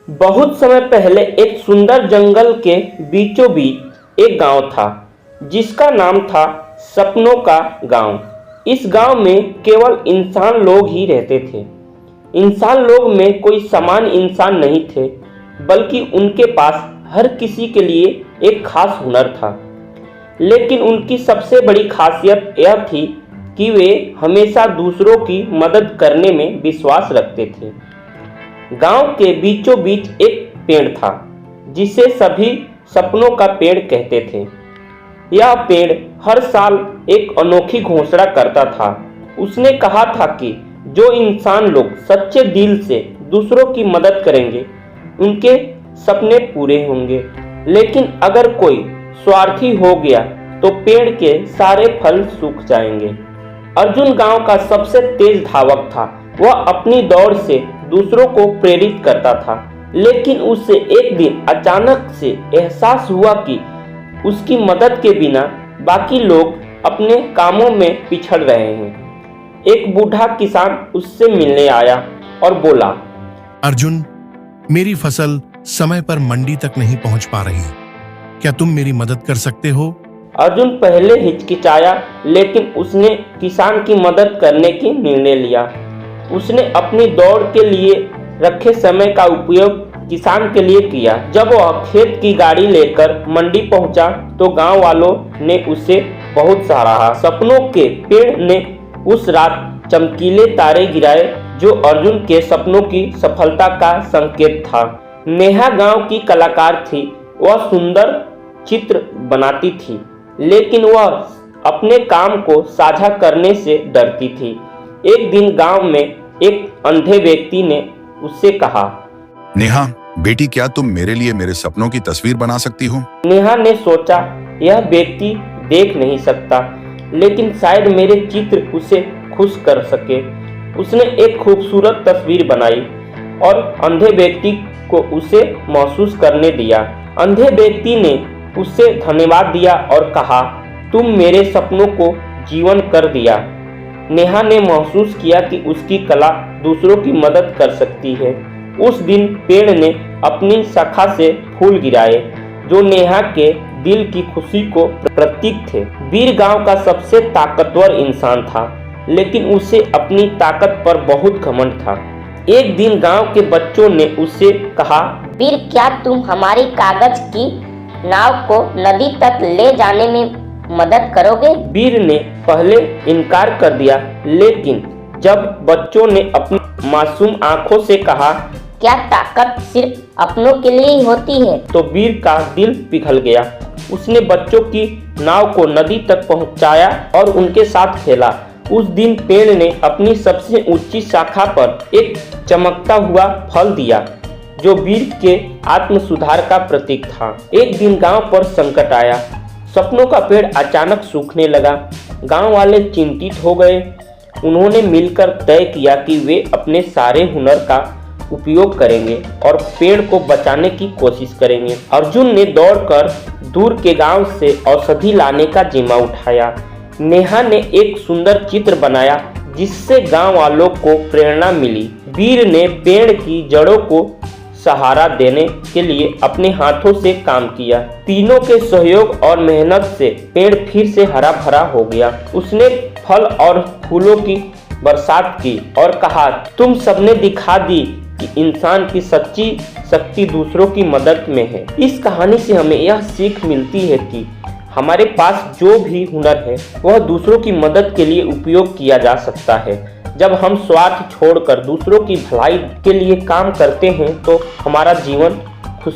बहुत समय पहले एक सुंदर जंगल के बीचों बीच एक गांव था जिसका नाम था सपनों का गांव। इस गांव में केवल इंसान लोग ही रहते थे। इंसान लोग में कोई सामान्य इंसान नहीं थे, बल्कि उनके पास हर किसी के लिए एक खास हुनर था। लेकिन उनकी सबसे बड़ी खासियत यह थी कि वे हमेशा दूसरों की मदद करने में विश्वास रखते थे। गांव के बीचों बीच एक पेड़ था जिसे सभी सपनों का पेड़ कहते थे। यह पेड़ हर साल एक अनोखी घोषणा करता था। उसने कहा था कि जो इंसान लोग सच्चे दिल से दूसरों की मदद करेंगे उनके सपने पूरे होंगे, लेकिन अगर कोई स्वार्थी हो गया तो पेड़ के सारे फल सूख जाएंगे। अर्जुन गांव का सबसे तेज धावक था। वह अपनी दौड़ से दूसरों को प्रेरित करता था, लेकिन उसे एक दिन अचानक से एहसास हुआ कि उसकी मदद के बिना बाकी लोग अपने कामों में पिछड़ रहे हैं। एक बूढ़ा किसान उससे मिलने आया और बोला, अर्जुन, मेरी फसल समय पर मंडी तक नहीं पहुंच पा रही। क्या तुम मेरी मदद कर सकते हो? अर्जुन पहले हिचकिचाया, लेकिन उसने किसान की मदद करने की निर्णय लिया। उसने अपनी दौड़ के लिए रखे समय का उपयोग किसान के लिए किया। जब वह खेत की गाड़ी लेकर मंडी पहुंचा तो गांव वालों ने उसे बहुत सराहा। सपनों के पेड़ ने उस रात चमकीले तारे गिराए जो अर्जुन के सपनों की सफलता का संकेत था। नेहा गांव की कलाकार थी। वह सुंदर चित्र बनाती थी, लेकिन वह अपने काम को साझा करने से डरती थी। एक दिन गांव में एक अंधे व्यक्ति ने उससे कहा, नेहा बेटी, क्या तुम मेरे लिए मेरे सपनों की तस्वीर बना सकती हो? नेहा ने सोचा, यह व्यक्ति देख नहीं सकता, लेकिन शायद मेरे चित्र उसे खुश कर सके। उसने एक खूबसूरत तस्वीर बनाई और अंधे व्यक्ति को उसे महसूस करने दिया। अंधे व्यक्ति ने उससे धन्यवाद दिया और कहा, तुम मेरे सपनों को जीवन कर दिया। नेहा ने महसूस किया कि उसकी कला दूसरों की मदद कर सकती है। उस दिन पेड़ ने अपनी शाखा से फूल गिराए जो नेहा के दिल की खुशी को प्रतीक थे। वीर गांव का सबसे ताकतवर इंसान था, लेकिन उसे अपनी ताकत पर बहुत घमंड था। एक दिन गांव के बच्चों ने उससे कहा, वीर, क्या तुम हमारी कागज की नाव को नदी तक ले जाने में मदद करोगे? वीर ने पहले इनकार कर दिया, लेकिन जब बच्चों ने अपनी मासूम आंखों से कहा, क्या ताकत सिर्फ अपनों के लिए ही होती है? तो वीर का दिल पिघल गया। उसने बच्चों की नाव को नदी तक पहुंचाया और उनके साथ खेला। उस दिन पेड़ ने अपनी सबसे ऊंची शाखा पर एक चमकता हुआ फल दिया जो वीर के आत्म सुधार का प्रतीक था। एक दिन गांव पर संकट आया। सपनों का पेड़ अचानक सूखने लगा। गांव वाले चिंतित हो गए। उन्होंने मिलकर तय किया कि वे अपने सारे हुनर का उपयोग करेंगे और पेड़ को बचाने की कोशिश करेंगे। अर्जुन ने दौड़कर दूर के गांव से औषधि लाने का जिम्मा उठाया। नेहा ने एक सुंदर चित्र बनाया जिससे गांव वालों को प्रेरणा मिली। वीर ने पेड़ की जड़ों को सहारा देने के लिए अपने हाथों से काम किया। तीनों के सहयोग और मेहनत से पेड़ फिर से हरा भरा हो गया। उसने फल और फूलों की बरसात की और कहा, तुम सबने दिखा दी कि इंसान की सच्ची शक्ति दूसरों की मदद में है। इस कहानी से हमें यह सीख मिलती है कि हमारे पास जो भी हुनर है वह दूसरों की मदद के लिए उपयोग किया जा सकता है। जब हम स्वार्थ छोड़कर दूसरों की भलाई के लिए काम करते हैं तो हमारा जीवन